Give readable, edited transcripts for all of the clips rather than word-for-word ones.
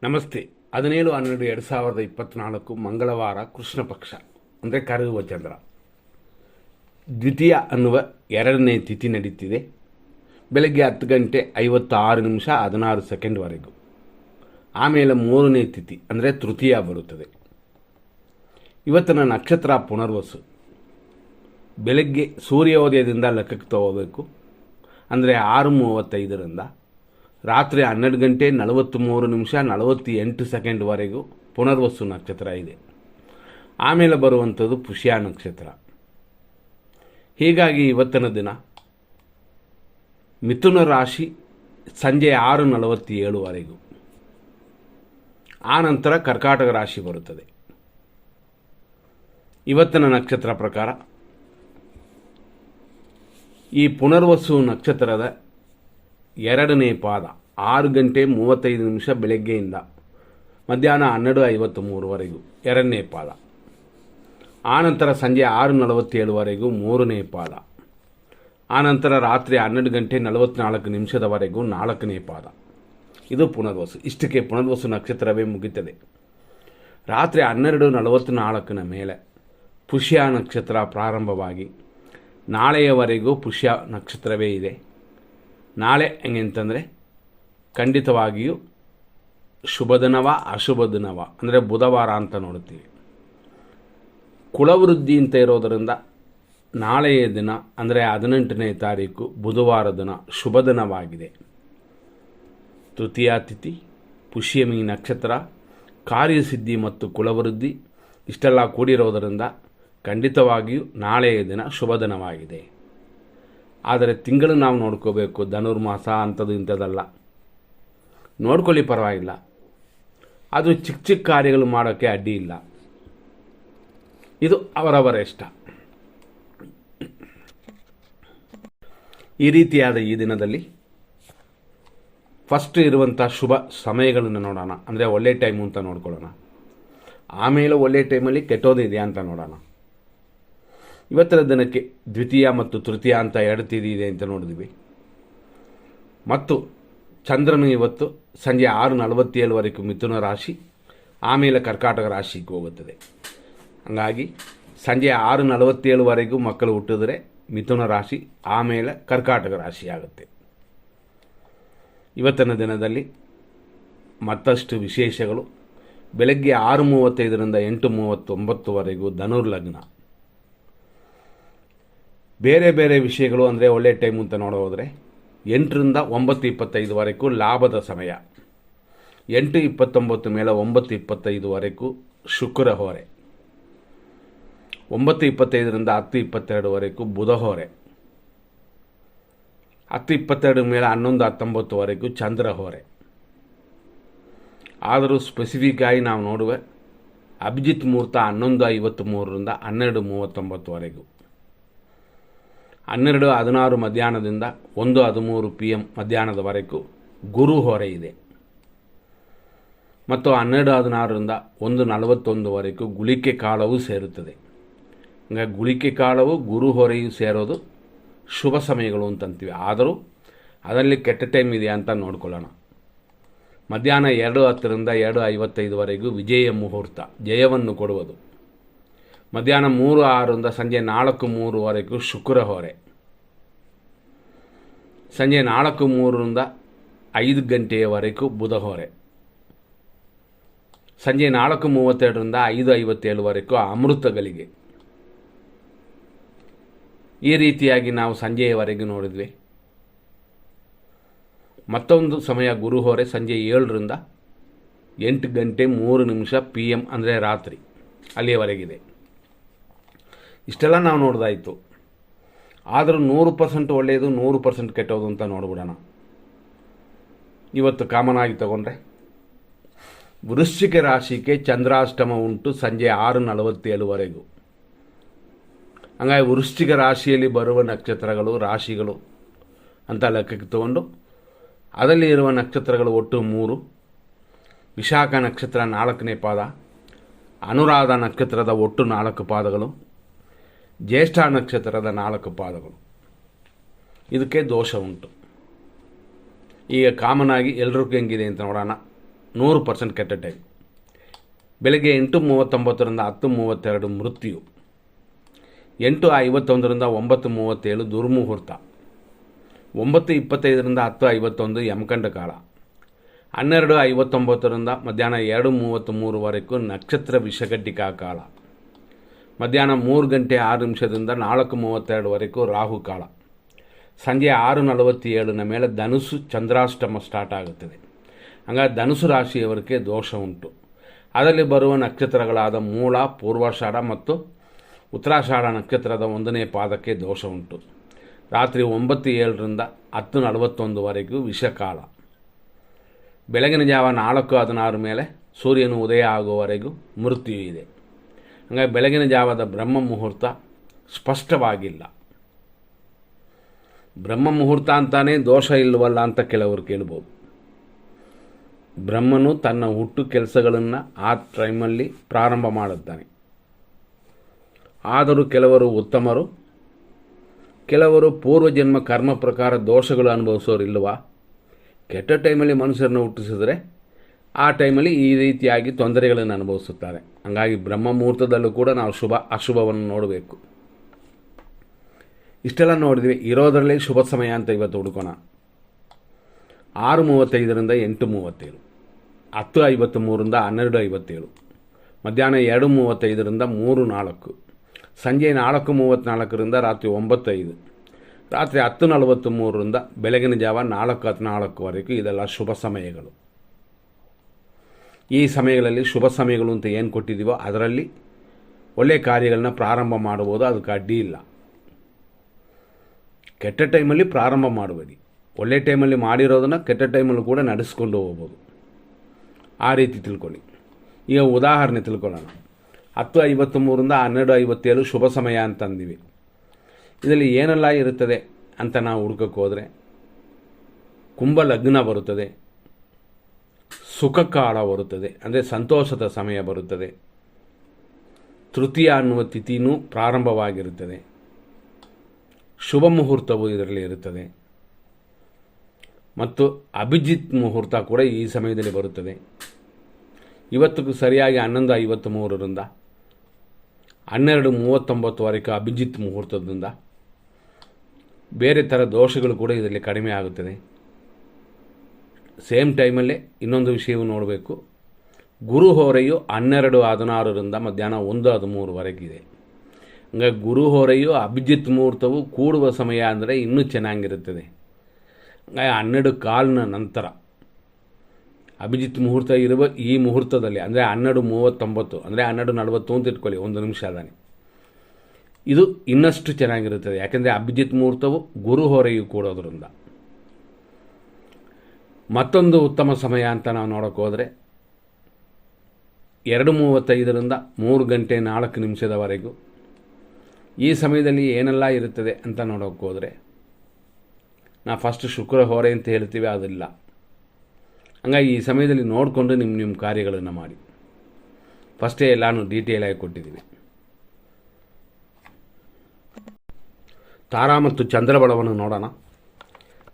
ನಮಸ್ತೆ. 17/12/2024 ಮಂಗಳವಾರ ಕೃಷ್ಣ ಪಕ್ಷ ಅಂದರೆ ಕರೆಯುವ ಚಂದ್ರ. ದ್ವಿತೀಯ ಅನ್ನುವ ಎರಡನೇ ತಿಥಿ ನಡೀತಿದೆ. ಬೆಳಗ್ಗೆ 10:56:16 ಆಮೇಲೆ ಮೂರನೇ ತಿಥಿ ಅಂದರೆ ತೃತೀಯ ಬರುತ್ತದೆ. ಇವತ್ತಿನ ನಕ್ಷತ್ರ ಪುನರ್ವಸು. ಬೆಳಗ್ಗೆ ಸೂರ್ಯೋದಯದಿಂದ ಲೆಕ್ಕಕ್ಕೆ ತಗೋಬೇಕು. ಅಂದರೆ 6:35 ರಾತ್ರಿ 12:43:48 ಪುನರ್ವಸು ನಕ್ಷತ್ರ ಇದೆ. ಆಮೇಲೆ ಬರುವಂಥದ್ದು ಪುಷ್ಯ ನಕ್ಷತ್ರ. ಹೀಗಾಗಿ ಇವತ್ತಿನ ದಿನ ಮಿಥುನ ರಾಶಿ ಸಂಜೆ 6:47 ಆ ನಂತರ ಕರ್ಕಾಟಕ ರಾಶಿ ಬರುತ್ತದೆ. ಇವತ್ತಿನ ನಕ್ಷತ್ರ ಪ್ರಕಾರ ಈ ಪುನರ್ವಸು ನಕ್ಷತ್ರದ ಎರಡನೇ ಪಾದ 6:35 ಬೆಳಗ್ಗೆಯಿಂದ ಮಧ್ಯಾಹ್ನ 12:53 ಎರಡನೇ ಪಾದ. ಆನಂತರ ಸಂಜೆ 6:47 ಮೂರನೇ ಪಾದ. ಆನಂತರ ರಾತ್ರಿ 12:44 ನಾಲ್ಕನೇ ಪಾದ. ಇದು ಪುನರ್ವಸು. ಇಷ್ಟಕ್ಕೆ ಪುನರ್ವಸು ನಕ್ಷತ್ರವೇ ಮುಗಿತದೆ. ರಾತ್ರಿ 12:44 ಮೇಲೆ ಪುಷ್ಯ ನಕ್ಷತ್ರ ಪ್ರಾರಂಭವಾಗಿ ನಾಳೆಯವರೆಗೂ ಪುಷ್ಯ ನಕ್ಷತ್ರವೇ ಇದೆ. ನಾಳೆ ಹೆಂಗೆಂತಂದರೆ ಖಂಡಿತವಾಗಿಯೂ ಶುಭ ದಿನವ ಅಶುಭ ದಿನವ ಅಂದರೆ ಬುಧವಾರ ಅಂತ ನೋಡ್ತೀವಿ. ಕುಳವೃದ್ಧಿ ಅಂತ ಇರೋದರಿಂದ ನಾಳೆಯ ದಿನ ಅಂದರೆ 18ನೇ ತಾರೀಕು ಬುಧವಾರ ದಿನ ಶುಭ ದಿನವಾಗಿದೆ. ತೃತೀಯ ತಿಥಿ, ಪುಷ್ಯಮಿ ನಕ್ಷತ್ರ, ಕಾರ್ಯಸಿದ್ಧಿ ಮತ್ತು ಕುಳವೃದ್ಧಿ ಇಷ್ಟೆಲ್ಲ ಕೂಡಿರೋದರಿಂದ ಖಂಡಿತವಾಗಿಯೂ ನಾಳೆಯ ದಿನ ಶುಭ ದಿನವಾಗಿದೆ. ಆದರೆ ತಿಂಗಳು ನಾವು ನೋಡ್ಕೋಬೇಕು. ಧನುರ್ಮಾಸ ಅಂಥದ್ದು ಇಂಥದ್ದಲ್ಲ. ನೋಡ್ಕೊಳ್ಳಿ, ಪರವಾಗಿಲ್ಲ. ಅದು ಚಿಕ್ಕ ಚಿಕ್ಕ ಕಾರ್ಯಗಳು ಮಾಡೋಕ್ಕೆ ಅಡ್ಡಿ ಇಲ್ಲ. ಇದು ಅವರವರ ಇಷ್ಟ. ಈ ರೀತಿಯಾದ ಈ ದಿನದಲ್ಲಿ ಫಸ್ಟ್ ಇರುವಂಥ ಶುಭ ಸಮಯಗಳನ್ನು ನೋಡೋಣ. ಅಂದರೆ ಒಳ್ಳೆ ಟೈಮು ಅಂತ ನೋಡ್ಕೊಳ್ಳೋಣ. ಆಮೇಲೆ ಒಳ್ಳೆ ಟೈಮಲ್ಲಿ ಕೆಟ್ಟೋದಿದೆಯಾ ಅಂತ ನೋಡೋಣ. ಇವತ್ತಿನ ದಿನಕ್ಕೆ ದ್ವಿತೀಯ ಮತ್ತು ತೃತೀಯ ಅಂತ ಎರಡು ತಿಥಿ ಇದೆ ಅಂತ ನೋಡಿದ್ವಿ. ಮತ್ತು ಚಂದ್ರನು ಇವತ್ತು ಸಂಜೆ 6:47 ಮಿಥುನ ರಾಶಿ, ಆಮೇಲೆ ಕರ್ಕಾಟಕ ರಾಶಿಗೆ ಹೋಗುತ್ತದೆ. ಹಾಗಾಗಿ ಸಂಜೆ 6:47 ಮಕ್ಕಳು ಹುಟ್ಟಿದರೆ ಮಿಥುನ ರಾಶಿ, ಆಮೇಲೆ ಕರ್ಕಾಟಕ ರಾಶಿ ಆಗುತ್ತೆ. ಇವತ್ತಿನ ದಿನದಲ್ಲಿ ಮತ್ತಷ್ಟು ವಿಶೇಷಗಳು. ಬೆಳಗ್ಗೆ 6:35 8:39 ಧನುರ್ಲಗ್ನ. ಬೇರೆ ಬೇರೆ ವಿಷಯಗಳು ಅಂದರೆ ಒಳ್ಳೆ ಟೈಮು ಅಂತ ನೋಡೋದ್ರೆ 8ರಿಂದ 9:25 ಲಾಭದ ಸಮಯ. 8:29 ಮೇಲೆ 9:25 ಶುಕ್ರ ಹೊರೆ. 9:25ರಿಂದ 10:22 ಬುಧ ಹೊರೆ. 10:22 ಮೇಲೆ 11:19 ಚಂದ್ರ ಹೊರೆ. ಆದರೂ ಸ್ಪೆಸಿಫಿಕ್ ಆಗಿ ನಾವು ನೋಡುವ ಅಭಿಜಿತ್ ಮುಹೂರ್ತ 11:53ರಿಂದ 12:39 12:16 ಮಧ್ಯಾಹ್ನದಿಂದ 1:13 PM ಮಧ್ಯಾಹ್ನದವರೆಗೂ ಗುರು ಹೊರೆ ಇದೆ. ಮತ್ತು 12:16ರಿಂದ 1:41 ಗುಳಿಕೆ ಕಾಲವೂ ಸೇರುತ್ತದೆ. ಹಂಗಾಗಿ ಗುಳಿಕೆ ಕಾಲವು ಗುರು ಹೊರೆಯೂ ಸೇರೋದು ಶುಭ ಸಮಯಗಳು ಅಂತಂತೀವಿ. ಆದರೂ ಅದರಲ್ಲಿ ಕೆಟ್ಟ ಟೈಮ್ ಇದೆಯಾ ಅಂತ ನೋಡ್ಕೊಳ್ಳೋಣ. ಮಧ್ಯಾಹ್ನ 2:10ರಿಂದ 2:55 ವಿಜಯ ಮುಹೂರ್ತ, ಜಯವನ್ನು ಕೊಡುವುದು. ಮಧ್ಯಾಹ್ನ 3:06ರಿಂದ ಸಂಜೆ 4:03 ಶುಕ್ರ ಹೊರೆ. ಸಂಜೆ 4:03ರಿಂದ 5 ಗಂಟೆಯವರೆಗೂ ಬುಧ ಹೊರೆ. ಸಂಜೆ 4:32ರಿಂದ 5:57 ಅಮೃತಗಳಿಗೆ. ಈ ರೀತಿಯಾಗಿ ನಾವು ಸಂಜೆಯವರೆಗೂ ನೋಡಿದ್ವಿ. ಮತ್ತೊಂದು ಸಮಯ ಗುರು ಹೊರೆ ಸಂಜೆ 7ರಿಂದ 8:03 PM ಅಂದರೆ ರಾತ್ರಿ, ಅಲ್ಲಿಯವರೆಗಿದೆ. ಇಷ್ಟೆಲ್ಲ ನಾವು ನೋಡ್ದಾಯಿತು. ಆದರೂ 100% ಒಳ್ಳೆಯದು, 100% ಕೆಟ್ಟೋದು ಅಂತ ನೋಡ್ಬಿಡೋಣ. ಇವತ್ತು ಕಾಮನ್ ಆಗಿ ತಗೊಂಡ್ರೆ ವೃಶ್ಚಿಕ ರಾಶಿಗೆ ಚಂದ್ರಾಷ್ಟಮ ಉಂಟು ಸಂಜೆ 6:47. ಹಂಗಾಗಿ ವೃಶ್ಚಿಕ ರಾಶಿಯಲ್ಲಿ ಬರುವ ನಕ್ಷತ್ರಗಳು, ರಾಶಿಗಳು ಅಂತ ಲೆಕ್ಕಕ್ಕೆ ತಗೊಂಡು ಅದರಲ್ಲಿ ಇರುವ ನಕ್ಷತ್ರಗಳು ಒಟ್ಟು 3. ವಿಶಾಖ ನಕ್ಷತ್ರ 4ನೇ ಪಾದ, ಅನುರಾಧ ನಕ್ಷತ್ರದ ಒಟ್ಟು 4 ಪಾದಗಳು, ಜ್ಯೇಷ್ಠ ನಕ್ಷತ್ರದ 4 ಪಾದಗಳು. ಇದಕ್ಕೆ ದೋಷ ಉಂಟು. ಈಗ ಕಾಮನ್ ಆಗಿ ಎಲ್ರಿಗೂ ಹೆಂಗಿದೆ ಅಂತ ನೋಡೋಣ. 100% ಕೆಟ್ಟ ಟೈಮ್. ಬೆಳಗ್ಗೆ 8:39ರಿಂದ 10:32 ಮೃತ್ಯು, 8:51ರಿಂದ 9:37 ದುರ್ಮುಹೂರ್ತ, 9:25ರಿಂದ 10:51 ಯಮಕಂಡ ಕಾಲ, 12:59ರಿಂದ ಮಧ್ಯಾಹ್ನ 2:33ವರೆಗೂ ನಕ್ಷತ್ರ ವಿಷಗಡ್ಡಿಕಾ ಕಾಲ, ಮಧ್ಯಾಹ್ನ 3:06 4:32ವರೆಗೂ ರಾಹುಕಾಲ, ಸಂಜೆ 6:47 ಮೇಲೆ ಧನುಸು ಚಂದ್ರಾಷ್ಟಮ ಸ್ಟಾರ್ಟ್ ಆಗುತ್ತದೆ. ಹಂಗಾಗಿ ಧನುಸು ರಾಶಿಯವರಿಗೆ ದೋಷ ಉಂಟು. ಅದರಲ್ಲಿ ಬರುವ ನಕ್ಷತ್ರಗಳಾದ ಮೂಲ, ಪೂರ್ವಾಷಾಢ ಮತ್ತು ಉತ್ತರಾಷಾಢ ನಕ್ಷತ್ರದ 1ನೇ ಪಾದಕ್ಕೆ ದೋಷ ಉಂಟು. ರಾತ್ರಿ 9:07 10:41ವರೆಗೂ ವಿಷಕಾಲ, ಬೆಳಗಿನ ಜಾವ 4:16 ಮೇಲೆ ಸೂರ್ಯನು ಉದಯ ಆಗುವವರೆಗೂ ಮೃತ್ಯು ಇದೆ. ಹಂಗಾಗಿ ಬೆಳಗಿನ ಜಾವದ ಬ್ರಹ್ಮ ಮುಹೂರ್ತ ಸ್ಪಷ್ಟವಾಗಿಲ್ಲ. ಬ್ರಹ್ಮ ಮುಹೂರ್ತ ಅಂತಾನೆ ದೋಷ ಇಲ್ಲವಲ್ಲ ಅಂತ ಕೆಲವರು ಕೇಳ್ಬೋದು. ಬ್ರಹ್ಮನು ತನ್ನ ಹುಟ್ಟು ಕೆಲಸಗಳನ್ನು ಆ ಟೈಮಲ್ಲಿ ಪ್ರಾರಂಭ ಮಾಡುತ್ತಾನೆ. ಆದರೂ ಕೆಲವರು ಉತ್ತಮರು, ಕೆಲವರು ಪೂರ್ವಜನ್ಮ ಕರ್ಮ ಪ್ರಕಾರ ದೋಷಗಳು ಅನುಭವಿಸೋರಿಲ್ವಾ? ಕೆಟ್ಟ ಟೈಮಲ್ಲಿ ಮನುಷ್ಯರನ್ನು ಹುಟ್ಟಿಸಿದರೆ ಆ ಟೈಮಲ್ಲಿ ಈ ರೀತಿಯಾಗಿ ತೊಂದರೆಗಳನ್ನು ಅನುಭವಿಸುತ್ತಾರೆ. ಹಾಗಾಗಿ ಬ್ರಹ್ಮ ಮುಹೂರ್ತದಲ್ಲೂ ಕೂಡ ನಾವು ಅಶುಭವನ್ನು ನೋಡಬೇಕು. ಇಷ್ಟೆಲ್ಲ ನೋಡಿದ್ವಿ. ಇರೋದರಲ್ಲೇ ಶುಭ ಸಮಯ ಅಂತ ಇವತ್ತು ಹುಡುಕೋಣ. 6:35ರಿಂದ 8:37, 10:53ರಿಂದ 12:57, ಮಧ್ಯಾಹ್ನ 2:35ರಿಂದ 3:04, ಸಂಜೆ 4:34ರಿಂದ ರಾತ್ರಿ 9:05, ರಾತ್ರಿ 10:43ರಿಂದ ಬೆಳಗಿನ ಜಾವ 4:14ವರೆಗೂ ಇದೆಲ್ಲ ಶುಭ ಸಮಯಗಳು. ಈ ಸಮಯಗಳಲ್ಲಿ ಶುಭ ಸಮಯಗಳು ಅಂತ ಏನು ಕೊಟ್ಟಿದ್ದೀವೋ ಅದರಲ್ಲಿ ಒಳ್ಳೆಯ ಕಾರ್ಯಗಳನ್ನ ಪ್ರಾರಂಭ ಮಾಡ್ಬೋದು. ಅದಕ್ಕೆ ಅಡ್ಡಿ ಇಲ್ಲ. ಕೆಟ್ಟ ಟೈಮಲ್ಲಿ ಪ್ರಾರಂಭ ಮಾಡಬೇಡಿ. ಒಳ್ಳೆ ಟೈಮಲ್ಲಿ ಮಾಡಿರೋದನ್ನು ಕೆಟ್ಟ ಟೈಮಲ್ಲೂ ಕೂಡ ನಡೆಸ್ಕೊಂಡು ಹೋಗ್ಬೋದು. ಆ ರೀತಿ ತಿಳ್ಕೊಳ್ಳಿ. ಈಗ ಉದಾಹರಣೆ ತಿಳ್ಕೊಳ್ಳೋಣ. 10:53ರಿಂದ 12:57 ಶುಭ ಸಮಯ ಅಂತಂದಿವಿ. ಇದರಲ್ಲಿ ಏನೆಲ್ಲ ಇರುತ್ತದೆ ಅಂತ ನಾವು ಹುಡುಕಕ್ಕೆ ಹೋದರೆ, ಕುಂಭ ಲಗ್ನ ಬರುತ್ತದೆ, ಸುಖಕಾಲ ಬರುತ್ತದೆ, ಅಂದರೆ ಸಂತೋಷದ ಸಮಯ ಬರುತ್ತದೆ, ತೃತೀಯ ಅನ್ನುವ ತಿಥಿನೂ ಪ್ರಾರಂಭವಾಗಿರುತ್ತದೆ, ಶುಭ ಮುಹೂರ್ತವು ಇದರಲ್ಲಿ ಇರುತ್ತದೆ ಮತ್ತು ಅಭಿಜಿತ್ ಮುಹೂರ್ತ ಕೂಡ ಈ ಸಮಯದಲ್ಲಿ ಬರುತ್ತದೆ. ಇವತ್ತಿಗೂ ಸರಿಯಾಗಿ 11:53ರಿಂದ 12:39ವರೆಗೂ ಅಭಿಜಿತ್ ಮುಹೂರ್ತದಿಂದ ಬೇರೆ ಥರ ದೋಷಗಳು ಕೂಡ ಇದರಲ್ಲಿ ಕಡಿಮೆ ಆಗುತ್ತದೆ. ಸೇಮ್ ಟೈಮಲ್ಲೇ ಇನ್ನೊಂದು ವಿಷಯವು ನೋಡಬೇಕು. ಗುರು ಹೋರೆಯು 12:16ರಿಂದ ಮಧ್ಯಾಹ್ನ 1:13ವರೆಗಿದೆ. ಹಂಗಾಗಿ ಗುರು ಹೋರೆಯು ಅಭಿಜಿತ್ ಮುಹೂರ್ತವು ಕೂಡುವ ಸಮಯ ಅಂದರೆ ಇನ್ನೂ ಚೆನ್ನಾಗಿರುತ್ತದೆ. ಹಂಗಾಗಿ 12:15 ನಂತರ ಅಭಿಜಿತ್ ಮುಹೂರ್ತ ಇರುವ ಈ ಮುಹೂರ್ತದಲ್ಲಿ ಅಂದರೆ 12:39 ಅಂದರೆ 12:40 ಅಂತ ಇಟ್ಕೊಳ್ಳಿ, 1 ನಿಮಿಷ ಅದಾನೆ. ಇದು ಇನ್ನಷ್ಟು ಚೆನ್ನಾಗಿರುತ್ತದೆ. ಯಾಕೆಂದರೆ ಅಭಿಜಿತ್ ಮುಹೂರ್ತವು ಗುರು ಹೊರೆಯು ಕೂಡೋದ್ರಿಂದ. ಮತ್ತೊಂದು ಉತ್ತಮ ಸಮಯ ಅಂತ ನಾವು ನೋಡೋಕೆ ಹೋದರೆ 2:35ರಿಂದ 3:04 ಈ ಸಮಯದಲ್ಲಿ ಏನೆಲ್ಲ ಇರುತ್ತದೆ ಅಂತ ನೋಡೋಕೆ ಹೋದರೆ, ನಾವು ಫಸ್ಟ್ ಶುಕ್ರ ಹೊರೆ ಅಂತ ಹೇಳ್ತೀವಿ, ಅದಿಲ್ಲ. ಹಂಗಾಗಿ ಈ ಸಮಯದಲ್ಲಿ ನೋಡಿಕೊಂಡು ನಿಮ್ಮ ಕಾರ್ಯಗಳನ್ನು ಮಾಡಿ. ಫಸ್ಟೇ ಎಲ್ಲಾನು ಡೀಟೇಲ್ ಆಗಿ ಕೊಟ್ಟಿದ್ದೀವಿ. ತಾರಾ ಮತ್ತು ಚಂದ್ರಬಲವನ್ನು ನೋಡೋಣ.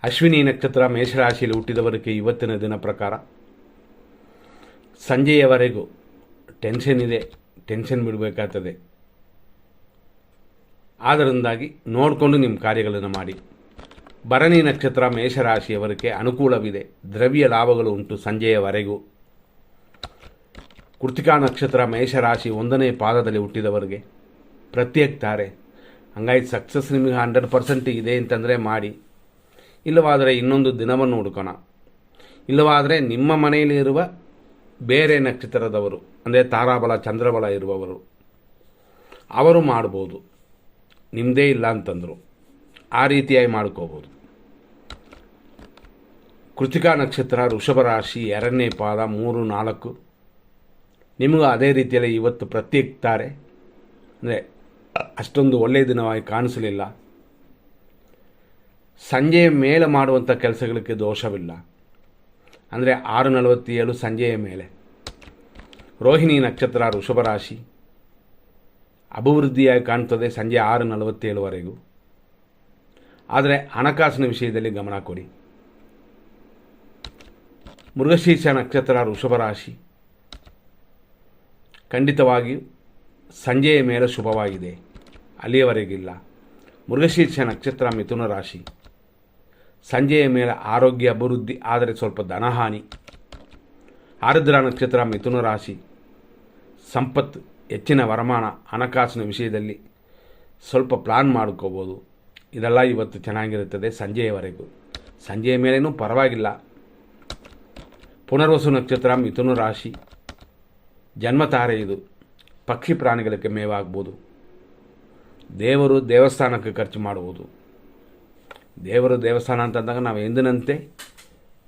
ಅಶ್ವಿನಿ ನಕ್ಷತ್ರ ಮೇಷರಾಶಿಯಲ್ಲಿ ಹುಟ್ಟಿದವರಿಗೆ ಇವತ್ತಿನ ದಿನ ಪ್ರಕಾರ ಸಂಜೆಯವರೆಗೂ ಟೆನ್ಷನ್ ಇದೆ, ಟೆನ್ಷನ್ ಬಿಡಬೇಕಾಗ್ತದೆ. ಆದ್ದರಿಂದಾಗಿ ನೋಡಿಕೊಂಡು ನಿಮ್ಮ ಕಾರ್ಯಗಳನ್ನು ಮಾಡಿ. ಭರಣಿ ನಕ್ಷತ್ರ ಮೇಷರಾಶಿಯವರಿಗೆ ಅನುಕೂಲವಿದೆ, ದ್ರವ್ಯ ಲಾಭಗಳು ಉಂಟು ಸಂಜೆಯವರೆಗೂ. ಕೃತಿಕಾ ನಕ್ಷತ್ರ ಮೇಷರಾಶಿ 1ನೇ ಪಾದದಲ್ಲಿ ಹುಟ್ಟಿದವರಿಗೆ ಪ್ರತ್ಯೇಕ ತಾರೆ. ಹಂಗಾಗಿ ಸಕ್ಸಸ್ ನಿಮಗೆ 100% ಇದೆ ಅಂತಂದರೆ ಮಾಡಿ. ಇಲ್ಲವಾದರೆ ಇನ್ನೊಂದು ದಿನವನ್ನು ಹುಡುಕೋಣ. ಇಲ್ಲವಾದರೆ ನಿಮ್ಮ ಮನೆಯಲ್ಲಿರುವ ಬೇರೆ ನಕ್ಷತ್ರದವರು ಅಂದರೆ ತಾರಾಬಲ ಚಂದ್ರಬಲ ಇರುವವರು ಅವರು ಮಾಡ್ಬೋದು. ನಿಮ್ಮದೇ ಇಲ್ಲ ಅಂತಂದರು ಆ ರೀತಿಯಾಗಿ ಮಾಡ್ಕೋಬೋದು. ಕೃತಿಕಾ ನಕ್ಷತ್ರ ವೃಷಭ ರಾಶಿ 2ನೇ ಪಾದ 3, 4 ನಿಮಗೂ ಅದೇ ರೀತಿಯಲ್ಲಿ ಇವತ್ತು ಪ್ರತ್ಯೇಕ ತಾರೆ. ಅಂದರೆ ಅಷ್ಟೊಂದು ಒಳ್ಳೆಯ ದಿನವಾಗಿ ಕಾಣಿಸಲಿಲ್ಲ. ಸಂಜೆಯ ಮೇಲೆ ಮಾಡುವಂಥ ಕೆಲಸಗಳಿಗೆ ದೋಷವಿಲ್ಲ. ಅಂದರೆ 6:47 ಸಂಜೆಯ ಮೇಲೆ. ರೋಹಿಣಿ ನಕ್ಷತ್ರ ವೃಷಭ ರಾಶಿ ಅಭಿವೃದ್ಧಿಯಾಗಿ ಕಾಣ್ತದೆ ಸಂಜೆ 6:47ವರೆಗೂ. ಆದರೆ ಹಣಕಾಸಿನ ವಿಷಯದಲ್ಲಿ ಗಮನ ಕೊಡಿ. ಮೃಗಶೀರ್ಷ ನಕ್ಷತ್ರ ವೃಷಭ ರಾಶಿ, ಖಂಡಿತವಾಗಿಯೂ ಸಂಜೆಯ ಮೇಲೆ ಶುಭವಾಗಿದೆ, ಅಲ್ಲಿಯವರೆಗಿಲ್ಲ. ಮೃಗಶೀರ್ಷ ನಕ್ಷತ್ರ ಮಿಥುನ ರಾಶಿ, ಸಂಜೆಯ ಮೇಲೆ ಆರೋಗ್ಯ ಅಭಿವೃದ್ಧಿ, ಆದರೆ ಸ್ವಲ್ಪ ಧನಹಾನಿ. ಆರುದ್ರ ನಕ್ಷತ್ರ ಮಿಥುನ ರಾಶಿ, ಸಂಪತ್ತು, ಹೆಚ್ಚಿನ ವರಮಾನ, ಹಣಕಾಸಿನ ವಿಷಯದಲ್ಲಿ ಸ್ವಲ್ಪ ಪ್ಲಾನ್ ಮಾಡ್ಕೋಬೋದು. ಇದೆಲ್ಲ ಇವತ್ತು ಚೆನ್ನಾಗಿರುತ್ತದೆ ಸಂಜೆಯವರೆಗೂ. ಸಂಜೆಯ ಮೇಲೇನೂ ಪರವಾಗಿಲ್ಲ. ಪುನರ್ವಸು ನಕ್ಷತ್ರ ಮಿಥುನ ರಾಶಿ, ಜನ್ಮತಾರೆ ಇದು. ಪಕ್ಷಿ ಪ್ರಾಣಿಗಳಿಗೆ ಮೇವಾಗ್ಬೋದು. ದೇವರು ದೇವಸ್ಥಾನಕ್ಕೆ ಖರ್ಚು ಮಾಡುವುದು. ದೇವರು ದೇವಸ್ಥಾನ ಅಂತಂದಾಗ ನಾವು ಎಂದಿನಂತೆ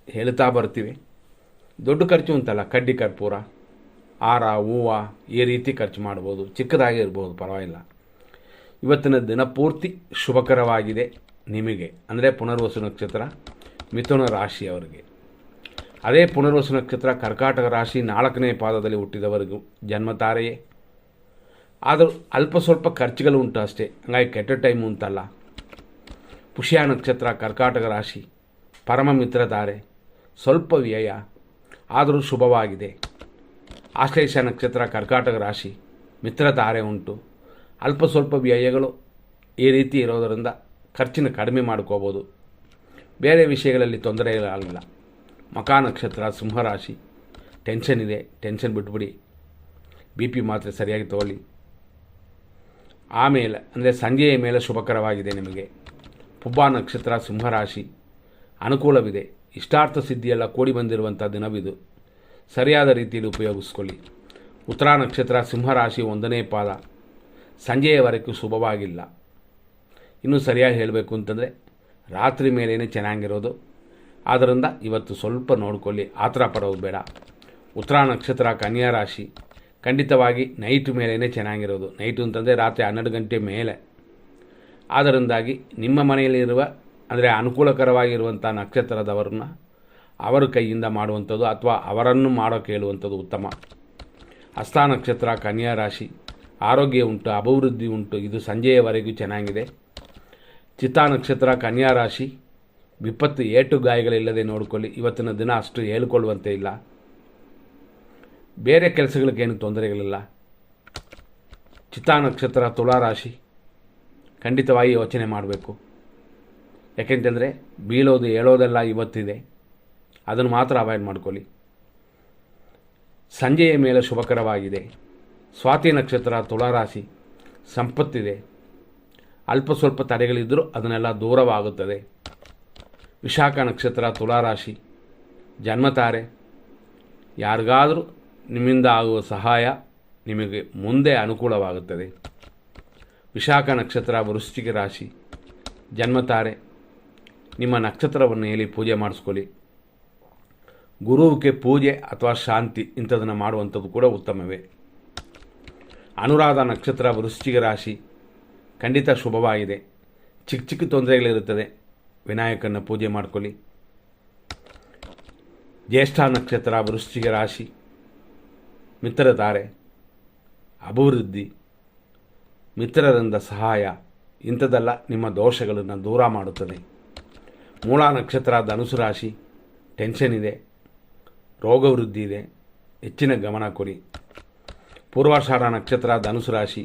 ಹೇಳ್ತಾ ಬರ್ತೀವಿ. ದೊಡ್ಡ ಖರ್ಚು ಅಂತಲ್ಲ, ಕಡ್ಡಿ ಕರ್ಪೂರ, ಹಾರ, ಹೂವು ಈ ರೀತಿ ಖರ್ಚು ಮಾಡ್ಬೋದು. ಚಿಕ್ಕದಾಗಿ ಇರ್ಬೋದು, ಪರವಾಗಿಲ್ಲ. ಇವತ್ತಿನ ದಿನ ಪೂರ್ತಿ ಶುಭಕರವಾಗಿದೆ ನಿಮಗೆ, ಅಂದರೆ ಪುನರ್ವಸು ನಕ್ಷತ್ರ ಮಿಥುನ ರಾಶಿಯವರಿಗೆ. ಅದೇ ಪುನರ್ವಸು ನಕ್ಷತ್ರ ಕರ್ಕಾಟಕ ರಾಶಿ 4ನೇ ಪಾದದಲ್ಲಿ ಹುಟ್ಟಿದವರಿಗೂ ಜನ್ಮತಾರೆಯೇ. ಆದರೂ ಅಲ್ಪ ಸ್ವಲ್ಪ ಖರ್ಚುಗಳು ಉಂಟು ಅಷ್ಟೇ, ಹಂಗಾಗಿ ಕೆಟ್ಟ ಟೈಮು ಅಂತಲ್ಲ. ಪುಷ್ಯ ನಕ್ಷತ್ರ ಕರ್ಕಾಟಕ ರಾಶಿ, ಪರಮ ಮಿತ್ರ ತಾರೆ, ಸ್ವಲ್ಪ ವ್ಯಯ ಆದರೂ ಶುಭವಾಗಿದೆ. ಆಶ್ಲೇಷ ನಕ್ಷತ್ರ ಕರ್ಕಾಟಕ ರಾಶಿ, ಮಿತ್ರ ತಾರೆ ಉಂಟು, ಅಲ್ಪ ಸ್ವಲ್ಪ ವ್ಯಯಗಳು ಈ ರೀತಿ ಇರೋದರಿಂದ ಖರ್ಚಿನ ಕಡಿಮೆ ಮಾಡ್ಕೋಬೋದು. ಬೇರೆ ವಿಷಯಗಳಲ್ಲಿ ತೊಂದರೆ ಆಗಲಿಲ್ಲ. ಮಖಾ ನಕ್ಷತ್ರ ಸಿಂಹರಾಶಿ, ಟೆನ್ಷನ್ ಇದೆ, ಟೆನ್ಷನ್ ಬಿಟ್ಬಿಡಿ. BP ಮಾತ್ರೆ ಸರಿಯಾಗಿ ತಗೊಳ್ಳಿ. ಆಮೇಲೆ ಅಂದರೆ ಸಂಜೆಯ ಮೇಲೆ ಶುಭಕರವಾಗಿದೆ ನಿಮಗೆ. ಪುಬ್ಬ ನಕ್ಷತ್ರ ಸಿಂಹರಾಶಿ, ಅನುಕೂಲವಿದೆ. ಇಷ್ಟಾರ್ಥ ಸಿದ್ಧಿಯೆಲ್ಲ ಕೂಡಿ ಬಂದಿರುವಂಥ ದಿನವಿದು. ಸರಿಯಾದ ರೀತಿಯಲ್ಲಿ ಉಪಯೋಗಿಸ್ಕೊಳ್ಳಿ. ಉತ್ತರ ನಕ್ಷತ್ರ ಸಿಂಹರಾಶಿ 1ನೇ ಪಾದ, ಸಂಜೆಯವರೆಗೂ ಶುಭವಾಗಿಲ್ಲ. ಇನ್ನೂ ಸರಿಯಾಗಿ ಹೇಳಬೇಕು ಅಂತಂದರೆ ರಾತ್ರಿ ಮೇಲೇ ಚೆನ್ನಾಗಿರೋದು. ಆದ್ದರಿಂದ ಇವತ್ತು ಸ್ವಲ್ಪ ನೋಡ್ಕೊಳ್ಳಿ, ಆತರ ಪಡೋದು ಬೇಡ. ಉತ್ತರ ನಕ್ಷತ್ರ ಕನ್ಯಾ ರಾಶಿ, ಖಂಡಿತವಾಗಿ ನೈಟ್ ಮೇಲೇ ಚೆನ್ನಾಗಿರೋದು. ನೈಟು ಅಂತಂದರೆ ರಾತ್ರಿ 12 ಗಂಟೆ ಮೇಲೆ. ಆದ್ದರಿಂದಾಗಿ ನಿಮ್ಮ ಮನೆಯಲ್ಲಿರುವ ಅಂದರೆ ಅನುಕೂಲಕರವಾಗಿರುವಂಥ ನಕ್ಷತ್ರದವರನ್ನ ಅವರ ಕೈಯಿಂದ ಮಾಡುವಂಥದ್ದು ಅಥವಾ ಅವರನ್ನು ಮಾಡೋಕ್ಕೆ ಹೇಳುವಂಥದ್ದು ಉತ್ತಮ. ಹಸ್ತ ನಕ್ಷತ್ರ ಕನ್ಯಾ ರಾಶಿ, ಆರೋಗ್ಯ ಉಂಟು, ಅಭಿವೃದ್ಧಿ ಉಂಟು, ಇದು ಸಂಜೆಯವರೆಗೂ ಚೆನ್ನಾಗಿದೆ. ಚಿತ್ತಾ ನಕ್ಷತ್ರ ಕನ್ಯಾ ರಾಶಿ, ವಿಪತ್ತು, ಏಟು ಗಾಯಗಳಿಲ್ಲದೆ ನೋಡಿಕೊಳ್ಳಿ. ಇವತ್ತಿನ ದಿನ ಅಷ್ಟು ಹೇಳಿಕೊಳ್ಳುವಂತೆ ಇಲ್ಲ. ಬೇರೆ ಕೆಲಸಗಳಿಗೇನು ತೊಂದರೆಗಳಿಲ್ಲ. ಚಿತ್ತಾ ನಕ್ಷತ್ರ ತುಲಾರಾಶಿ, ಖಂಡಿತವಾಗಿ ಯೋಚನೆ ಮಾಡಬೇಕು. ಯಾಕೆಂತಂದರೆ ಬೀಳೋದು ಹೇಳೋದೆಲ್ಲ ಇವತ್ತಿದೆ, ಅದನ್ನು ಮಾತ್ರ ಅವಾಯ್ಡ್ ಮಾಡ್ಕೊಳ್ಳಿ. ಸಂಜೆಯ ಮೇಲೆ ಶುಭಕರವಾಗಿದೆ. ಸ್ವಾತಿ ನಕ್ಷತ್ರ ತುಲಾರಾಶಿ, ಸಂಪತ್ತಿದೆ, ಅಲ್ಪ ಸ್ವಲ್ಪ ತಡೆಗಳಿದ್ದರೂ ಅದನ್ನೆಲ್ಲ ದೂರವಾಗುತ್ತದೆ. ವಿಶಾಖ ನಕ್ಷತ್ರ ತುಲಾರಾಶಿ, ಜನ್ಮತಾರೆ, ಯಾರಿಗಾದರೂ ನಿಮ್ಮಿಂದ ಆಗುವ ಸಹಾಯ ನಿಮಗೆ ಮುಂದೆ ಅನುಕೂಲವಾಗುತ್ತದೆ. ವಿಶಾಖ ನಕ್ಷತ್ರ ವೃಶ್ಚಿಕ ರಾಶಿ, ಜನ್ಮತಾರೆ, ನಿಮ್ಮ ನಕ್ಷತ್ರವನ್ನು ಹೇಳಿ ಪೂಜೆ ಮಾಡಿಸ್ಕೊಳ್ಳಿ. ಗುರುವಿಗೆ ಪೂಜೆ ಅಥವಾ ಶಾಂತಿ ಇಂಥದನ್ನು ಮಾಡುವಂಥದ್ದು ಕೂಡ ಉತ್ತಮವೇ. ಅನುರಾಧ ನಕ್ಷತ್ರ ವೃಶ್ಚಿಕ ರಾಶಿ, ಖಂಡಿತ ಶುಭವಾಗಿದೆ. ಚಿಕ್ಕ ಚಿಕ್ಕ ತೊಂದರೆಗಳಿರುತ್ತದೆ, ವಿನಾಯಕನ ಪೂಜೆ ಮಾಡ್ಕೊಳ್ಳಿ. ಜ್ಯೇಷ್ಠ ನಕ್ಷತ್ರ ವೃಶ್ಚಿಕ ರಾಶಿ, ಮಿತ್ರತಾರೆ, ಅಭಿವೃದ್ಧಿ, ಮಿತ್ರರಿಂದ ಸಹಾಯ ಇಂಥದ್ದೆಲ್ಲ ನಿಮ್ಮ ದೋಷಗಳನ್ನು ದೂರ ಮಾಡುತ್ತದೆ. ಮೂಲ ನಕ್ಷತ್ರ ಧನುಸು ರಾಶಿ, ಟೆನ್ಷನ್ ಇದೆ, ರೋಗವೃದ್ಧಿ ಇದೆ, ಹೆಚ್ಚಿನ ಗಮನ ಕೊಡಿ. ಪೂರ್ವಾಷಾಢ ನಕ್ಷತ್ರ ಧನುಸು ರಾಶಿ,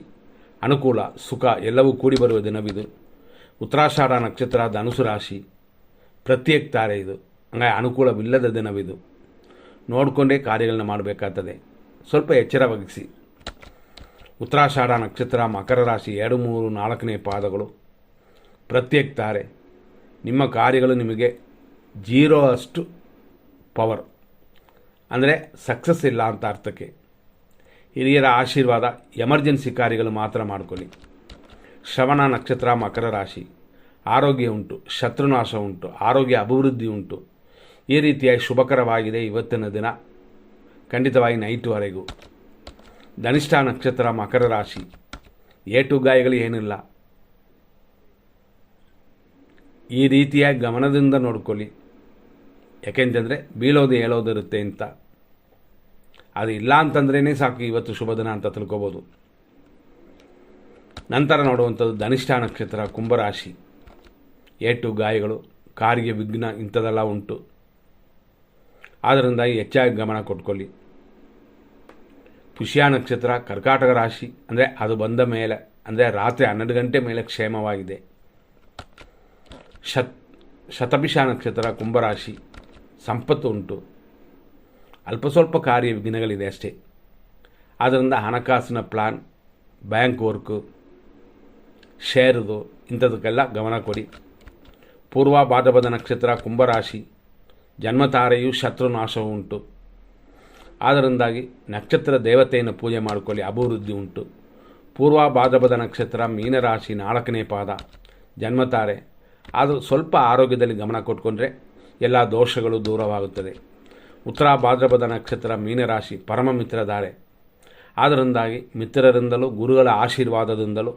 ಅನುಕೂಲ, ಸುಖ ಎಲ್ಲವೂ ಕೂಡಿ ಬರುವ ದಿನವಿದು. ಉತ್ತರಾಷಾಢ ನಕ್ಷತ್ರ ಧನುಸು ರಾಶಿ, ಪ್ರತ್ಯೇಕ ತಾರೆ ಇದು, ಹಂಗಾಗಿ ಅನುಕೂಲವಿಲ್ಲದ ದಿನವಿದು. ನೋಡಿಕೊಂಡೇ ಕಾರ್ಯಗಳನ್ನ ಮಾಡಬೇಕಾಗ್ತದೆ, ಸ್ವಲ್ಪ ಎಚ್ಚರ ವಹಿಸಿ. ಉತ್ತರಾಷಾಢ ನಕ್ಷತ್ರ ಮಕರ ರಾಶಿ 2, 3, 4ನೇ ಪಾದಗಳು, ಪ್ರತ್ಯೇಕ ತಾರೆ. ನಿಮ್ಮ ಕಾರ್ಯಗಳು ನಿಮಗೆ 0 ಅಷ್ಟು ಪವರ್, ಅಂದರೆ ಸಕ್ಸಸ್ ಇಲ್ಲ ಅಂತ ಅರ್ಥಕ್ಕೆ. ಹಿರಿಯರ ಆಶೀರ್ವಾದ, ಎಮರ್ಜೆನ್ಸಿ ಕಾರ್ಯಗಳು ಮಾತ್ರ ಮಾಡಿಕೊಳ್ಳಿ. ಶ್ರವಣ ನಕ್ಷತ್ರ ಮಕರ ರಾಶಿ, ಆರೋಗ್ಯ ಉಂಟು, ಶತ್ರುನಾಶ ಉಂಟು, ಆರೋಗ್ಯ ಅಭಿವೃದ್ಧಿ ಉಂಟು. ಈ ರೀತಿಯಾಗಿ ಶುಭಕರವಾಗಿದೆ ಇವತ್ತಿನ ದಿನ, ಖಂಡಿತವಾಗಿ ನೈಟ್ವರೆಗೂ. ಧನಿಷ್ಠ ನಕ್ಷತ್ರ ಮಕರ ರಾಶಿ, ಏಟು ಗಾಯಗಳು ಏನಿಲ್ಲ. ಈ ರೀತಿಯಾಗಿ ಗಮನದಿಂದ ನೋಡ್ಕೊಳ್ಳಿ. ಯಾಕೆಂತಂದರೆ ಬೀಳೋದು ಹೇಳೋದಿರುತ್ತೆ ಅಂತ, ಅದು ಇಲ್ಲ ಅಂತಂದ್ರೇ ಸಾಕು ಇವತ್ತು ಶುಭ ದಿನ ಅಂತ ತಿಳ್ಕೊಬೋದು. ನಂತರ ನೋಡುವಂಥದ್ದು ಧನಿಷ್ಠ ನಕ್ಷತ್ರ ಕುಂಭರಾಶಿ, ಏಟು ಗಾಯಗಳು, ಕಾರ್ಯ ವಿಘ್ನ ಇಂಥದ್ದೆಲ್ಲ ಉಂಟು. ಆದ್ದರಿಂದಾಗಿ ಹೆಚ್ಚಾಗಿ ಗಮನ ಕೊಟ್ಕೊಳ್ಳಿ. ಪುಷ್ಯ ನಕ್ಷತ್ರ ಕರ್ಕಾಟಕ ರಾಶಿ, ಅಂದರೆ ಅದು ಬಂದ ಮೇಲೆ ಅಂದರೆ ರಾತ್ರಿ 12 ಗಂಟೆ ಮೇಲೆ ಕ್ಷೇಮವಾಗಿದೆ. ಶತಭಿಷ ನಕ್ಷತ್ರ ಕುಂಭರಾಶಿ, ಸಂಪತ್ತು ಉಂಟು, ಅಲ್ಪ ಸ್ವಲ್ಪ ಕಾರ್ಯ ವಿಘ್ನಗಳಿದೆ ಅಷ್ಟೇ. ಆದ್ದರಿಂದ ಹಣಕಾಸಿನ ಪ್ಲಾನ್, ಬ್ಯಾಂಕ್ ವರ್ಕು, ಶೇರ್ದು ಇಂಥದಕ್ಕೆಲ್ಲ ಗಮನ ಕೊಡಿ. ಪೂರ್ವ ಭಾದ್ರಪದ ನಕ್ಷತ್ರ ಕುಂಭರಾಶಿ, ಜನ್ಮತಾರೆಯು ಶತ್ರುನಾಶವು ಉಂಟು. ಆದ್ದರಿಂದಾಗಿ ನಕ್ಷತ್ರ ದೇವತೆಯನ್ನು ಪೂಜೆ ಮಾಡಿಕೊಳ್ಳಿ, ಅಭಿವೃದ್ಧಿ ಉಂಟು. ಪೂರ್ವ ಭಾದ್ರಪದ ನಕ್ಷತ್ರ ಮೀನರಾಶಿ, 4ನೇ ಪಾದ, ಜನ್ಮತಾರೆ. ಆದರೂ ಸ್ವಲ್ಪ ಆರೋಗ್ಯದಲ್ಲಿ ಗಮನ ಕೊಟ್ಕೊಂಡ್ರೆ ಎಲ್ಲ ದೋಷಗಳು ದೂರವಾಗುತ್ತದೆ. ಉತ್ತರ ಭಾದ್ರಪದ ನಕ್ಷತ್ರ ಮೀನರಾಶಿ, ಪರಮ ಮಿತ್ರಧಾರೆ. ಆದ್ದರಿಂದಾಗಿ ಮಿತ್ರರಿಂದಲೂ ಗುರುಗಳ ಆಶೀರ್ವಾದದಿಂದಲೂ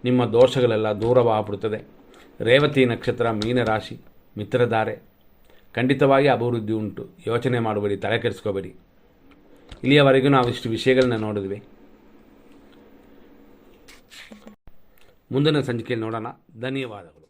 ನಿಮ್ಮ ದೋಷಗಳೆಲ್ಲ ದೂರವಾಗ್ಬಿಡುತ್ತದೆ. ರೇವತಿ ನಕ್ಷತ್ರ ಮೀನರಾಶಿ, ಮಿತ್ರಧಾರೆ. ಖಂಡಿತವಾಗಿ ಅಭಿವೃದ್ಧಿ ಉಂಟು, ಯೋಚನೆ ಮಾಡಬೇಡಿ, ತಲೆ ಕೆಡಿಸ್ಕೋಬೇಡಿ. ಇಲ್ಲಿಯವರೆಗೂ ನಾವು ಇಷ್ಟು ವಿಷಯಗಳನ್ನ ನೋಡಿದ್ವಿ. ಮುಂದಿನ ಸಂಚಿಕೆಯಲ್ಲಿ ನೋಡೋಣ. ಧನ್ಯವಾದಗಳು.